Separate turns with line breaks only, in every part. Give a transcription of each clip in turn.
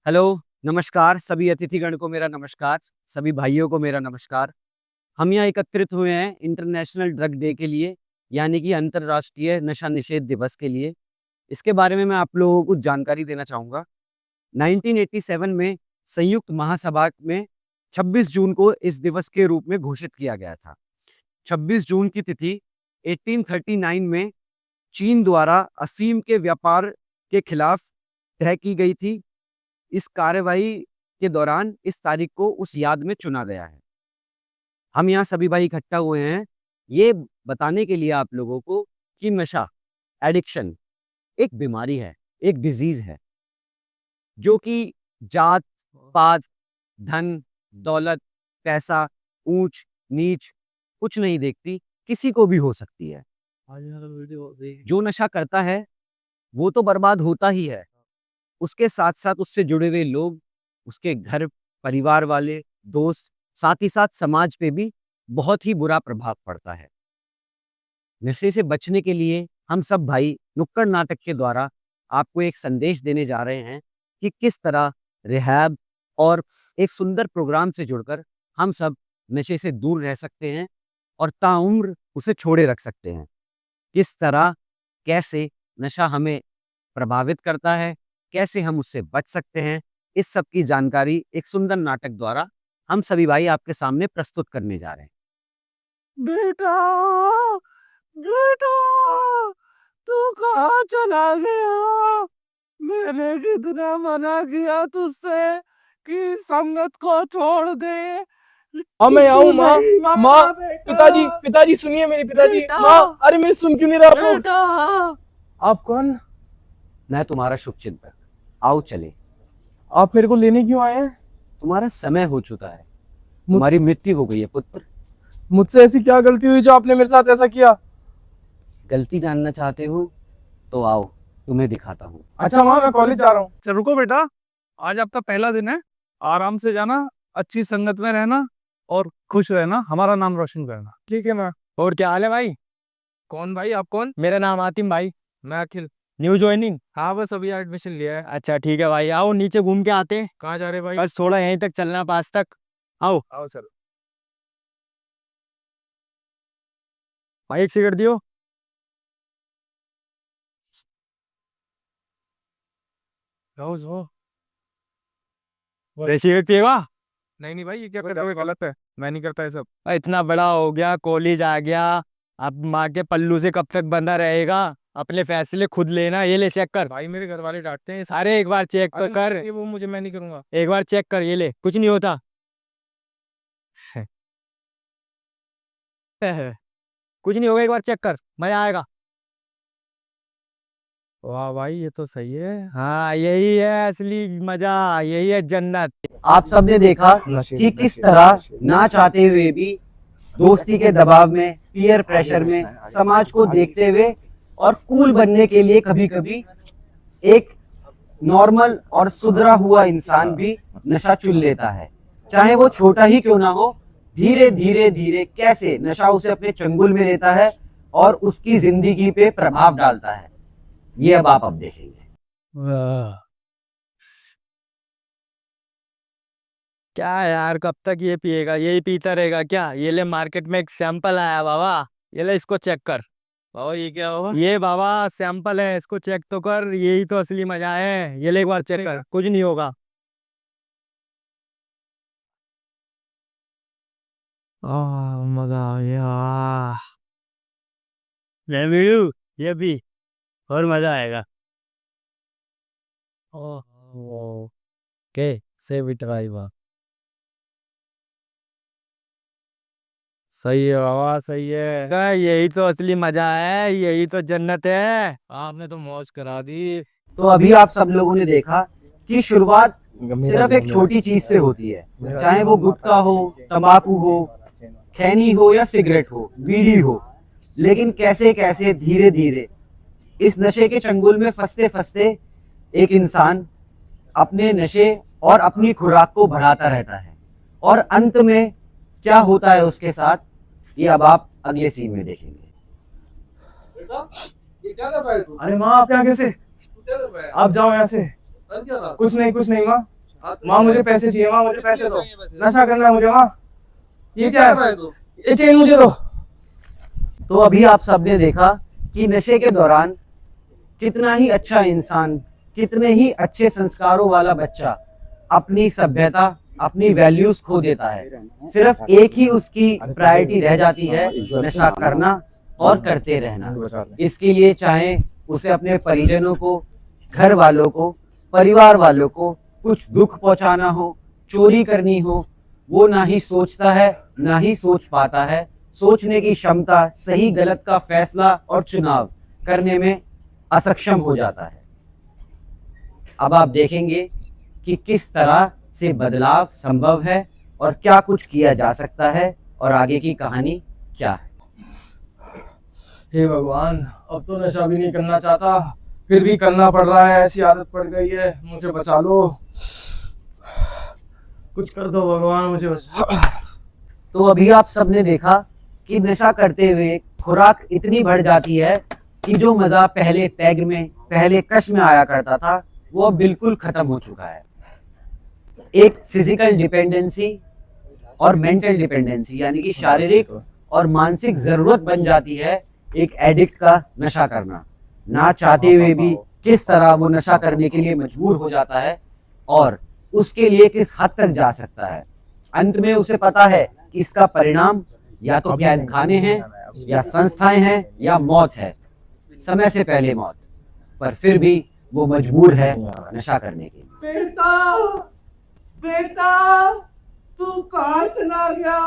Hello, नमस्कार सभी अतिथिगण को मेरा नमस्कार, सभी भाइयों को मेरा नमस्कार। हम यहाँ एकत्रित हुए हैं इंटरनेशनल ड्रग डे के लिए, यानी कि अंतर्राष्ट्रीय नशा निषेध दिवस के लिए। इसके बारे में मैं आप लोगों को कुछ जानकारी देना चाहूँगा। 1987 में संयुक्त महासभा में 26 जून को इस दिवस के रूप में घोषित किया गया था। 26 जून की तिथि 1839 में चीन द्वारा अफीम के व्यापार के खिलाफ तय की गई थी। इस कार्यवाही के दौरान इस तारीख को उस याद में चुना गया है। हम यहाँ सभी भाई इकट्ठा हुए हैं ये बताने के लिए आप लोगों को कि नशा एडिक्शन एक बीमारी है, एक डिजीज है जो कि जात पात, धन, दौलत, पैसा, ऊंच नीच कुछ नहीं देखती, किसी को भी हो सकती है। जो नशा करता है वो तो बर्बाद होता ही है, उसके साथ साथ उससे जुड़े हुए लोग, उसके घर परिवार वाले, दोस्त, साथ ही साथ समाज पे भी बहुत ही बुरा प्रभाव पड़ता है। नशे से बचने के लिए हम सब भाई नुक्कड़ नाटक के द्वारा आपको एक संदेश देने जा रहे हैं कि किस तरह रिहैब और एक सुंदर प्रोग्राम से जुड़कर हम सब नशे से दूर रह सकते हैं और ताउम्र उसे छोड़े रख सकते हैं। किस तरह कैसे नशा हमें प्रभावित करता है, कैसे हम उससे बच सकते हैं, इस सब की जानकारी एक सुंदर नाटक द्वारा हम सभी भाई आपके सामने प्रस्तुत करने जा रहे हैं। बेटा, बेटा, तू कहाँ चला गया? मैंने कितना मना किया तुझसे कि संगत को छोड़ दे।
हाँ मैं आऊँ माँ।
नहीं माना
माँ,
बेटा।
पिताजी पिताजी सुनिए मेरी पिताजी।
बेटा।
माँ, अरे मैं सुन क्यों नहीं रहा आप लोग?
बेटा,
आप कौन?
मैं तुम्हारा शुभचिंतक। आओ चले।
आप मेरे को लेने क्यों आए हैं?
तुम्हारा समय हो चुका है, तुम्हारी मृत्यु हो गई है पुत्र।
मुझसे ऐसी क्या गलती हुई जो आपने मेरे साथ ऐसा किया?
गलती जानना चाहते हो तो आओ, तुम्हें दिखाता हूँ।
अच्छा माँ, मैं कॉलेज जा रहा हूँ।
चल रुको बेटा, आज आपका पहला दिन है। आराम से जाना, अच्छी संगत में रहना और खुश रहना, हमारा नाम रोशन करना।
ठीक है माँ।
और क्या हाल है भाई?
कौन भाई, आप कौन?
मेरा नाम आतिम भाई।
मैं अखिल।
New joining?
हाँ बस अभी एडमिशन लिया है।
अच्छा ठीक है भाई, आओ नीचे घूम के आते हैं।
कहाँ जा रहे भाई?
बस थोड़ा यहीं तक चलना, पास तक आओ।
आओ चलो।
भाई एक सिगरेट दियो।
जाओ जाओ।
सिगरेट पिएगा?
नहीं नहीं भाई, ये क्या कर रहे हो? गलत है, मैं नहीं करता ये सब।
इतना बड़ा हो गया, कॉलेज आ गया, अब माँ के पल्लू से कब तक बंधा रहेगा? अपने फैसले खुद लेना। ये ले चेक कर।
भाई मेरे घर वाले डांटते हैं।
अरे एक बार चेक तो कर।
ये वो मुझे, मैं नहीं करूंगा।
एक बार चेक कर, ये ले, कुछ नहीं होता। कुछ नहीं होगा, एक बार चेक कर, मजा आएगा।
वाह भाई, ये तो सही है।
हाँ यही है असली मजा, यही है जन्नत।
आप सबने देखा कि किस तरह ना चाहते हुए भी दोस्ती के दबाव में, पीयर प्रेशर में, समाज को देखते हुए और कूल बनने के लिए कभी कभी एक नॉर्मल और सुधरा हुआ इंसान भी नशा चुन लेता है, चाहे वो छोटा ही क्यों ना हो। धीरे धीरे धीरे कैसे नशा उसे अपने चंगुल में लेता है और उसकी जिंदगी पे प्रभाव डालता है, ये अब देखेंगे।
क्या यार, कब तक ये पिएगा? यही पीता रहेगा क्या? ये ले, मार्केट में एक सैंपल आया बाबा, ये ले, इसको चेक कर।
बाबा ये क्या होगा?
ये बाबा सैंपल है, इसको चेक तो कर, यही तो असली मजा है। ये ले एक बार चेक कर, कुछ नहीं होगा।
मजा आ गया।
ले मीनू, ये भी और मजा आएगा।
के से बिटवाई बा। सही है बाबा, सही है।
यही तो असली मजा है, यही तो जन्नत है।
आपने तो मौज करा दी।
तो अभी आप सब लोगों ने देखा कि शुरुआत सिर्फ एक छोटी चीज से होती है, चाहे वो गुटखा हो, तंबाकू हो, खैनी हो या सिगरेट हो, बीड़ी हो। लेकिन कैसे कैसे धीरे धीरे इस नशे के चंगुल में फंसते फंसते एक इंसान अपने नशे और अपनी खुराक को बढ़ाता रहता है, और अंत में क्या होता है उसके साथ, ये अब आप अगले सीन में देखेंगे।
अरे माँ, आप यहाँ कैसे? आप जाओ यहाँ से। कुछ नहीं माँ, माँ मुझे पैसे चाहिए, माँ मुझे पैसे दो, नशा करना है मुझे माँ। ये क्या है? ये चेन मुझे दो।
तो अभी आप सबने देखा कि नशे के दौरान कितना ही अच्छा इंसान, कितने ही अच्छे संस्कारों वाला बच्चा अपनी सभ्यता, अपनी वैल्यूज खो देता है। सिर्फ एक ही उसकी प्रायोरिटी रह जाती है, नशा करना और करते रहना। इसके लिए चाहे उसे अपने परिजनों को, घर वालों को, परिवार वालों को कुछ दुख पहुंचाना हो, चोरी करनी हो, वो ना ही सोचता है, ना ही सोच पाता है। सोचने की क्षमता, सही गलत का फैसला और चुनाव करने में असक्षम हो जाता है। अब आप देखेंगे कि किस तरह से बदलाव संभव है और क्या कुछ किया जा सकता है और आगे की कहानी क्या है।
हे भगवान, अब तो नशा भी नहीं करना चाहता, फिर भी करना पड़ रहा है, ऐसी आदत पड़ गई है। मुझे बचा लो, कुछ कर दो भगवान, मुझे बचा।
तो अभी आप सबने देखा कि नशा करते हुए खुराक इतनी बढ़ जाती है कि जो मजा पहले पैग में, पहले कश में आया करता था, वो अब बिल्कुल खत्म हो चुका है। एक फिजिकल डिपेंडेंसी और मेंटल डिपेंडेंसी, यानी कि शारीरिक और मानसिक जरूरत बन जाती है एक एडिक्ट का नशा करना। ना चाहते हुए भी किस तरह वो नशा करने के लिए मजबूर हो जाता है और उसके लिए किस हद तक जा सकता है। अंत में उसे पता है कि इसका परिणाम या तो कैद खाने हैं, या संस्थाएं हैं, या मौत है, समय से पहले मौत। पर फिर भी वो मजबूर है नशा करने के लिए।
बेटा, बेटा, तू कहाँ चला गया?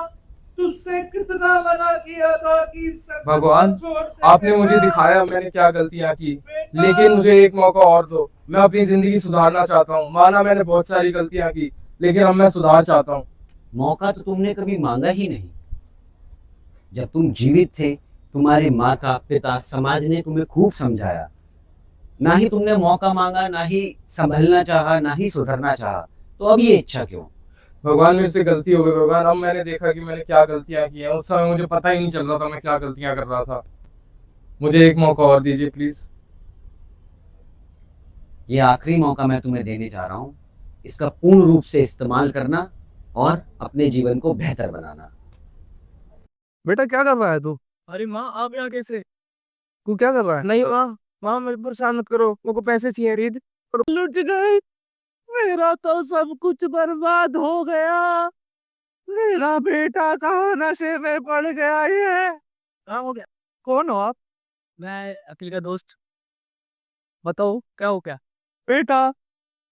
तुझसे कितना मना किया था कि
भगवान, आपने मुझे दिखाया मैंने क्या गलतियां की, लेकिन मुझे एक मौका और दो। मैं अपनी जिंदगी सुधारना चाहता हूँ। माना मैंने बहुत सारी गलतियां की, लेकिन अब मैं सुधार चाहता हूँ।
मौका तो तुमने कभी मांगा ही नहीं। जब तुम जीवित थे, तुम्हारे माता, पिता, समाज ने तुम्हें खूब समझाया। ना ही तुमने मौका मांगा, ना ही संभलना चाहा, ना ही सुधरना चाहा। तो अब ये इच्छा क्यों?
भगवान, मेरे से गलती हो गई भगवान। अब मैंने देखा कि मैंने क्या गलतियां की हैं। उस समय मुझे पता ही नहीं चल रहा था मैं क्या गलतियां कर रहा था। मुझे एक मौका और दीजिए प्लीज।
ये आखिरी मौका मैं तुम्हें देने जा रहा हूँ। इसका पूर्ण रूप से इस्तेमाल करना और अपने जीवन को बेहतर बनाना।
बेटा क्या कर रहा है तू?
अरे माँ, आप यहाँ कैसे?
तू क्या कर रहा है?
नहीं माँ, माँ मेरे परेशान मत करो, मेरे को पैसे चाहिए रीड।
लुट गई, मेरा तो सब कुछ बर्बाद हो गया। मेरा बेटा कहाँ नशे में पड़ गया ये? हाँ हो गया। कौन हो आप? मैं अखिल का दोस्त। बताओ क्या हो गया? बेटा,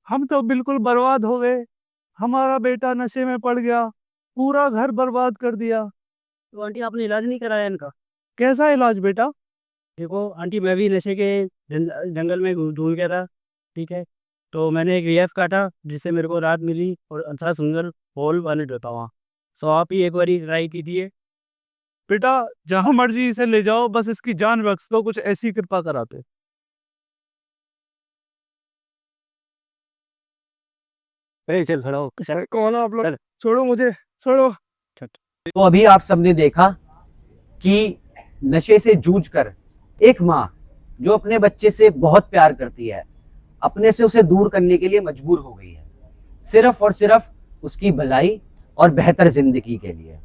हम तो बिल्कुल बर्बाद हो गए। हमारा बेटा नशे में पड़ गया, पूरा घर बर्बाद कर दिया। तो आंटी आपने इलाज नहीं कराया इनका? कैसा इलाज बेटा? देखो आंटी, मैं भी नशे के जंगल में ढूंढ गया था, ठीक है। तो मैंने एक रियाफ काटा जिससे मेरे को राहत मिली और अच्छा सुंदर होल बने देता वहाँ। सो आप ही एक बार ट्राई कीजिए। बेटा, जहाँ मर्जी इसे ले जाओ, बस इसकी जान बख्श दो, कुछ ऐसी कृपा कराते।
चल खड़ा हो।
कौन हो आप लोग? छोड़ो मुझे, छोड़ो।
तो अभी आप सबने देखा कि नशे से जूझकर एक माँ जो अपने बच्चे से बहुत प्यार करती है, अपने से उसे दूर करने के लिए मजबूर हो गई है, सिर्फ और सिर्फ उसकी भलाई और बेहतर जिंदगी के लिए।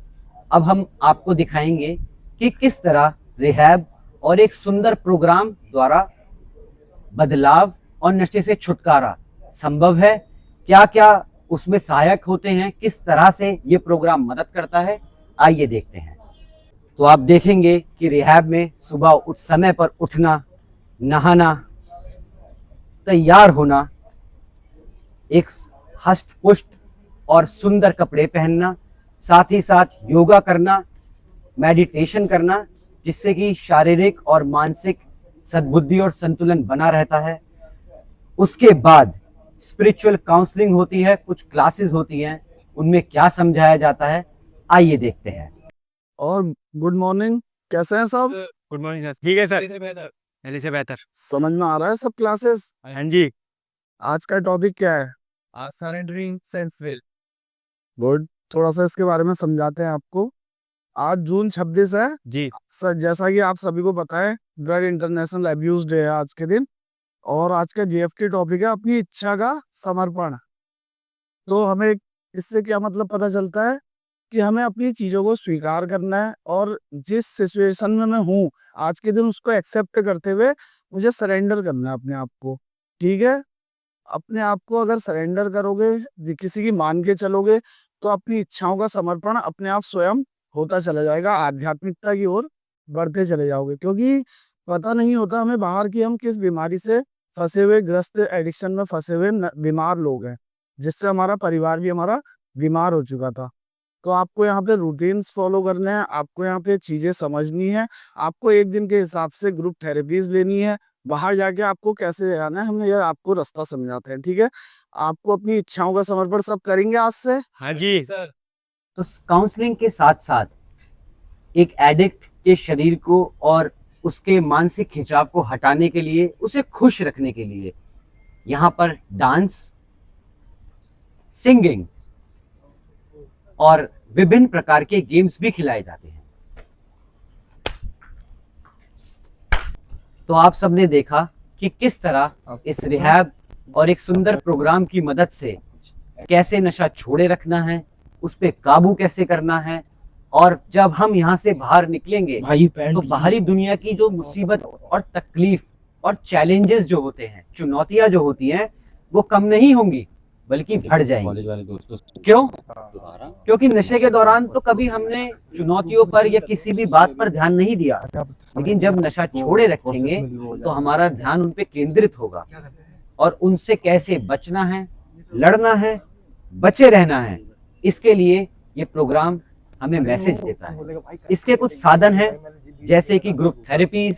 अब हम आपको दिखाएंगे कि किस तरह रिहैब और एक सुंदर प्रोग्राम द्वारा बदलाव और नशे से छुटकारा संभव है। क्या क्या उसमें सहायक होते हैं, किस तरह से ये प्रोग्राम मदद करता है, आइए देखते हैं। तो आप देखेंगे कि रिहैब में सुबह समय पर उठना, नहाना, तैयार होना, एक हष्ट पुष्ट और सुंदर कपड़े पहनना, साथ ही साथ योगा करना, मेडिटेशन करना, जिससे कि शारीरिक और मानसिक सद्बुद्धि और संतुलन बना रहता है। उसके बाद स्पिरिचुअल काउंसलिंग होती है, कुछ क्लासेस होती हैं, उनमें क्या समझाया जाता है, आइए देखते हैं।
और गुड मॉर्निंग, कैसे हैं सब?
Good morning sir. ठीक है सर, पहले से बेहतर।
समझ में आ रहा है सब क्लासेस?
हाँ जी।
आज का टॉपिक क्या है?
सरेंडरिंग सेंसविल।
गुड, थोड़ा सा इसके बारे में समझाते हैं आपको। आज जून 26 है
जी
सर, जैसा कि आप सभी को पता है, ड्रग इंटरनेशनल अब्यूज डे है आज के दिन। और आज का जीएफटी टॉपिक है अपनी इच्छा का समर्पण। तो हमें इससे क्या मतलब पता चलता है कि हमें अपनी चीज़ों को स्वीकार करना है और जिस सिचुएशन में मैं हूँ, आज के दिन उसको एक्सेप्ट करते हुए मुझे सरेंडर करना है अपने आप को, ठीक है? अपने आप को अगर सरेंडर करोगे, किसी की मान के चलोगे, तो अपनी इच्छाओं का समर्पण अपने आप स्वयं होता चला जाएगा, आध्यात्मिकता की ओर बढ़ते चले जाओगे। क्योंकि पता नहीं होता हमें बाहर की हम किस बीमारी से फँसे हुए, ग्रस्त एडिक्शन में फँसे हुए बीमार लोग हैं, जिससे हमारा परिवार भी हमारा बीमार हो चुका था। तो आपको यहाँ पे रूटीन्स फॉलो करने हैं, आपको यहाँ पे चीज़ें समझनी है, आपको एक दिन के हिसाब से ग्रुप थेरेपीज़ लेनी है, बाहर जाके आपको कैसे जाना है, हम ये आपको रास्ता समझाते हैं, ठीक है? आपको अपनी इच्छाओं का समर्पण सब करेंगे आज से?
हाँ जी।
सर।
तो काउंसलिंग के साथ-साथ एक एडिक्ट के शरीर को और उसके मानसिक खिंचाव को हटाने के लिए, उसे खुश रखने के लिए यहाँ पर डांस, सिंगिंग और विभिन्न प्रकार के गेम्स भी खिलाए जाते हैं। तो आप सबने देखा कि किस तरह इस रिहैब और एक सुंदर प्रोग्राम की मदद से कैसे नशा छोड़े रखना है, उस पे काबू कैसे करना है, और जब हम यहाँ से बाहर निकलेंगे तो बाहरी दुनिया की जो मुसीबत और तकलीफ और चैलेंजेस जो होते हैं, चुनौतियां जो होती हैं, वो कम नहीं होंगी बल्कि बढ़ जाएंगी। क्यों? क्योंकि नशे के दौरान तो कभी हमने चुनौतियों पर या किसी भी बात पर ध्यान नहीं दिया, लेकिन जब नशा छोड़े रखेंगे तो हमारा ध्यान उन पे केंद्रित होगा और उनसे कैसे बचना है, लड़ना है, बचे रहना है, इसके लिए ये प्रोग्राम हमें मैसेज देता है। इसके कुछ साधन हैं, जैसे कि ग्रुप थेरेपीज,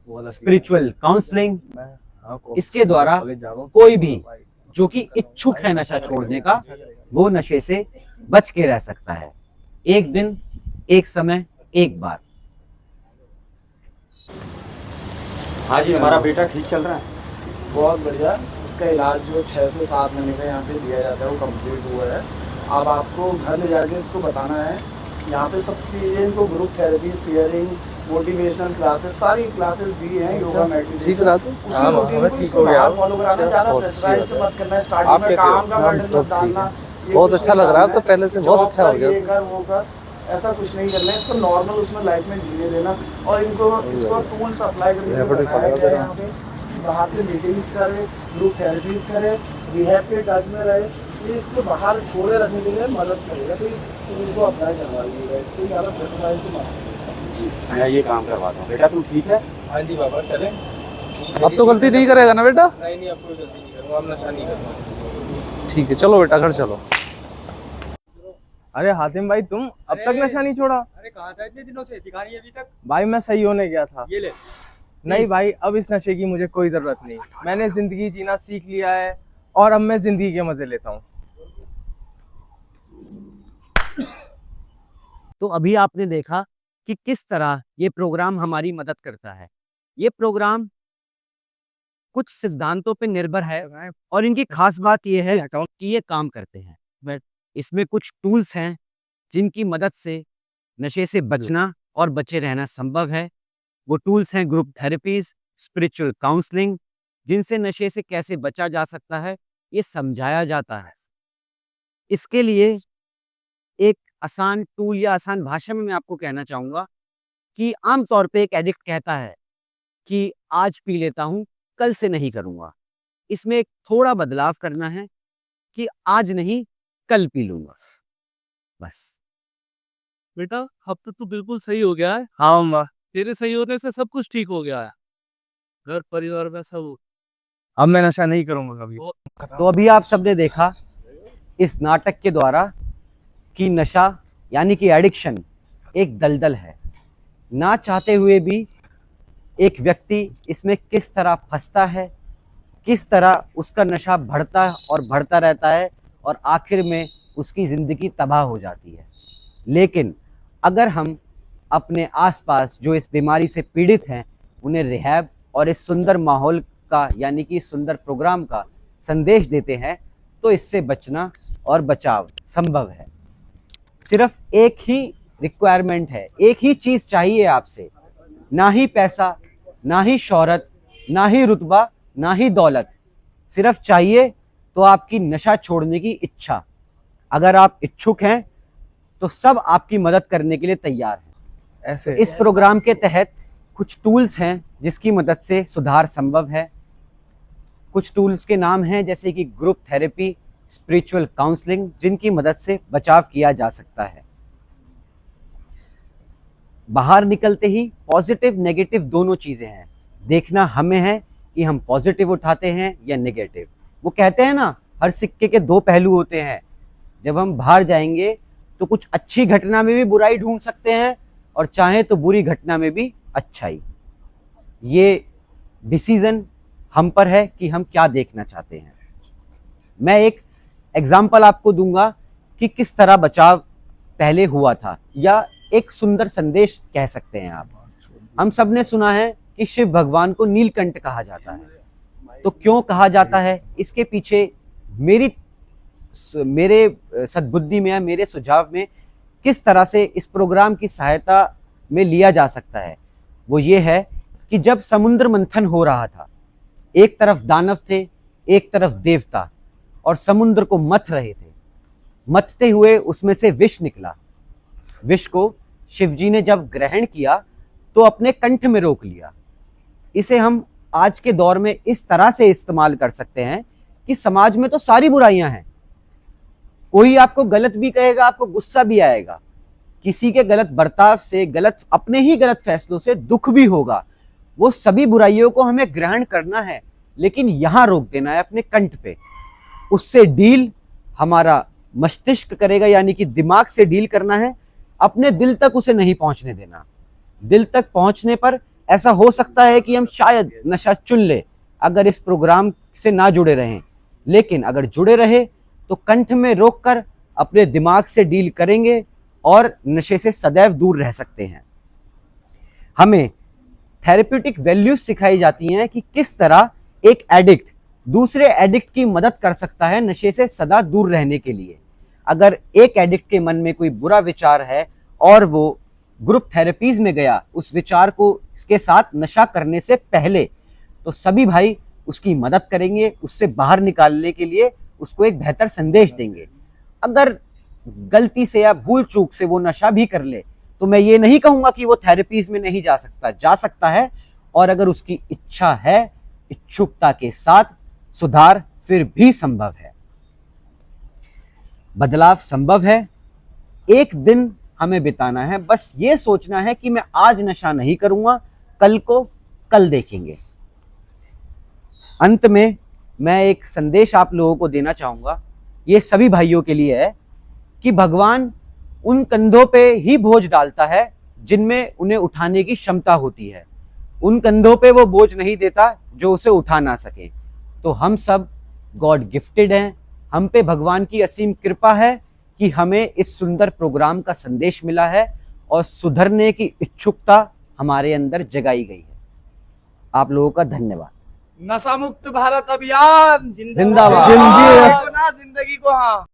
स्पिरिचुअल काउंसलिंग। इसके द्वारा कोई भी जो कि इच्छुक है नशा छोड़ने का, वो नशे से बच के रह सकता है। एक दिन, एक समय, एक बार।
हाँ जी, हमारा बेटा ठीक चल रहा है।
बहुत बढ़िया। इसका इलाज जो 6 से 7 महीने का यहाँ पे दिया जाता है वो कंप्लीट हुआ है। अब आपको घर ले जाके इसको बताना है। यहाँ पे सब चीज़ें, इनको group therapy, sharing, motivational classes, सारी क्लासेस दी हैं, योगा, मेडिटेशन। ठीक रहा तो?
हाँ, मैं ठीक हो गया।
फॉलो कराना, ज़्यादा प्रेशराइज मत करना,
आप
स्टार्टिंग में
कैसे
काम का
हो?
बर्डन मत डालना।
बहुत अच्छा लग रहा है, अब तो पहले से बहुत अच्छा हो गया।
ये कर, वो कर, ऐसा कुछ नहीं करना है। इसको नॉर्मल उसमें लाइफ में जीने देना और इसको टूल्स अप्लाई करके बनाया गया है यहाँ पे। बाहर से मीटिंग्स करे, ग्रुप थेरेपीज करे, रिहैब के टच में रहे, ये इसको बाहर छोड़े रखने के लिए मदद करेगा। तो इस टूल को अप्लाई करवा लीजिएगा, इससे ज़्यादा प्रेशराइज्ड मत।
मैं ये काम करवाता हूँ। बेटा तुम ठीक है?
हाँ जी बाबा, चलें।
अब तो गलती नहीं करेगा ना बेटा?
नहीं, अब कोई गलती नहीं करूँगा, अब नशा नहीं करूँगा।
ठीक है, चलो बेटा घर चलो।
अरे हातिम भाई, तुम अब तक नशा नहीं छोड़ा?
अरे कहाँ था इतने दिनों से, दिखा नहीं अभी तक।
भाई मैं सही होने गया था।
ये ले।
नहीं भाई, अब इस नशे की मुझे कोई जरूरत नहीं। मैंने जिंदगी जीना सीख लिया है और अब मैं जिंदगी के मजे लेता हूँ।
तो अभी आपने देखा कि किस तरह ये प्रोग्राम हमारी मदद करता है। ये प्रोग्राम कुछ सिद्धांतों पे निर्भर है और इनकी खास बात ये है कि ये काम करते हैं। इसमें कुछ टूल्स हैं जिनकी मदद से नशे से बचना और बचे रहना संभव है। वो टूल्स हैं ग्रुप थेरेपीज, स्पिरिचुअल काउंसलिंग, जिनसे नशे से कैसे बचा जा सकता है ये समझाया जाता है। इसके लिए एक आसान टूल या आसान भाषा में मैं आपको कहना चाहूँगा कि आमतौर पे एक एडिक्ट कहता है कि आज पी लेता हूँ, कल से नहीं करूँगा। इसमें एक थोड़ा बदलाव करना है कि आज नहीं, कल पी लूँगा, बस।
बेटा अब तो तू बिल्कुल सही हो गया है।
हाँ मम्मा,
तेरे सही होने से सब कुछ ठीक हो गया है, घर परिवार में सब।
अब मैं नशा नहीं करूँगा कभी।
तो अभी आप सबने देखा इस नाटक के द्वारा कि नशा यानी कि एडिक्शन एक दलदल है। ना चाहते हुए भी एक व्यक्ति इसमें किस तरह फंसता है, किस तरह उसका नशा बढ़ता और बढ़ता रहता है और आखिर में उसकी ज़िंदगी तबाह हो जाती है। लेकिन अगर हम अपने आसपास जो इस बीमारी से पीड़ित हैं उन्हें रिहैब और इस सुंदर माहौल का यानी कि सुंदर प्रोग्राम का संदेश देते हैं तो इससे बचना और बचाव संभव है। सिर्फ एक ही रिक्वायरमेंट है, एक ही चीज़ चाहिए आपसे, ना ही पैसा, ना ही शोहरत, ना ही रुतबा, ना ही दौलत। सिर्फ चाहिए तो आपकी नशा छोड़ने की इच्छा। अगर आप इच्छुक हैं तो सब आपकी मदद करने के लिए तैयार हैं।
ऐसे
इस प्रोग्राम के तहत कुछ टूल्स हैं जिसकी मदद से सुधार संभव है। कुछ टूल्स के नाम हैं जैसे कि ग्रुप थेरेपी, स्पिरिचुअल काउंसलिंग, जिनकी मदद से बचाव किया जा सकता है। बाहर निकलते ही पॉजिटिव नेगेटिव दोनों चीजें हैं, देखना हमें है कि हम पॉजिटिव उठाते हैं या नेगेटिव। वो कहते हैं ना, हर सिक्के के दो पहलू होते हैं। जब हम बाहर जाएंगे तो कुछ अच्छी घटना में भी बुराई ढूंढ सकते हैं और चाहे तो बुरी घटना में भी अच्छाई। ये डिसीजन हम पर है कि हम क्या देखना चाहते हैं। मैं एक एग्जाम्पल आपको दूंगा कि किस तरह बचाव पहले हुआ था, या एक सुंदर संदेश कह सकते हैं आप। हम सब ने सुना है कि शिव भगवान को नीलकंठ कहा जाता है। तो क्यों कहा जाता है, इसके पीछे मेरे सद्बुद्धि में या मेरे सुझाव में किस तरह से इस प्रोग्राम की सहायता में लिया जा सकता है, वो ये है कि जब समुद्र मंथन हो रहा था, एक तरफ दानव थे, एक तरफ देवता, और समुद्र को मथ रहे थे। मथते हुए उसमें से विष निकला। विष को शिवजी ने जब ग्रहण किया तो अपने कंठ में रोक लिया। इसे हम आज के दौर में इस तरह से इस्तेमाल कर सकते हैं कि समाज में तो सारी बुराइयां हैं, कोई आपको गलत भी कहेगा, आपको गुस्सा भी आएगा, किसी के गलत बर्ताव से, अपने ही गलत फैसलों से दुख भी होगा। वो सभी बुराइयों को हमें ग्रहण करना है, लेकिन यहां रोक देना है अपने कंठ पे। उससे डील हमारा मस्तिष्क करेगा, यानी कि दिमाग से डील करना है, अपने दिल तक उसे नहीं पहुंचने देना। दिल तक पहुंचने पर ऐसा हो सकता है कि हम शायद नशा चुन ले अगर इस प्रोग्राम से ना जुड़े रहें, लेकिन अगर जुड़े रहे तो कंठ में रोककर अपने दिमाग से डील करेंगे और नशे से सदैव दूर रह सकते हैं। हमें थेरेप्यूटिक वैल्यूज सिखाई जाती हैं कि किस तरह एक एडिक्ट दूसरे एडिक्ट की मदद कर सकता है नशे से सदा दूर रहने के लिए। अगर एक एडिक्ट के मन में कोई बुरा विचार है और वो ग्रुप थेरेपीज में गया उस विचार को इसके साथ नशा करने से पहले, तो सभी भाई उसकी मदद करेंगे, उससे बाहर निकालने के लिए उसको एक बेहतर संदेश देंगे। अगर गलती से या भूल चूक से वो नशा भी कर ले तो मैं ये नहीं कहूंगा कि वो थेरेपीज में नहीं जा सकता, जा सकता है। और अगर उसकी इच्छा है, इच्छुकता के साथ सुधार फिर भी संभव है, बदलाव संभव है। एक दिन हमें बिताना है, बस ये सोचना है कि मैं आज नशा नहीं करूंगा, कल को कल देखेंगे। अंत में मैं एक संदेश आप लोगों को देना चाहूंगा, ये सभी भाइयों के लिए है कि भगवान उन कंधों पे ही बोझ डालता है जिनमें उन्हें उठाने की क्षमता होती है। उन कंधों पे वो बोझ नहीं देता जो उसे उठा ना सके। तो हम सब गॉड गिफ्टेड हैं, हम पे भगवान की असीम कृपा है कि हमें इस सुंदर प्रोग्राम का संदेश मिला है और सुधरने की इच्छुकता हमारे अंदर जगाई गई है। आप लोगों का धन्यवाद।
नशा मुक्त भारत अभियान
जिंदाबाद।
जिंदगी को हाँ।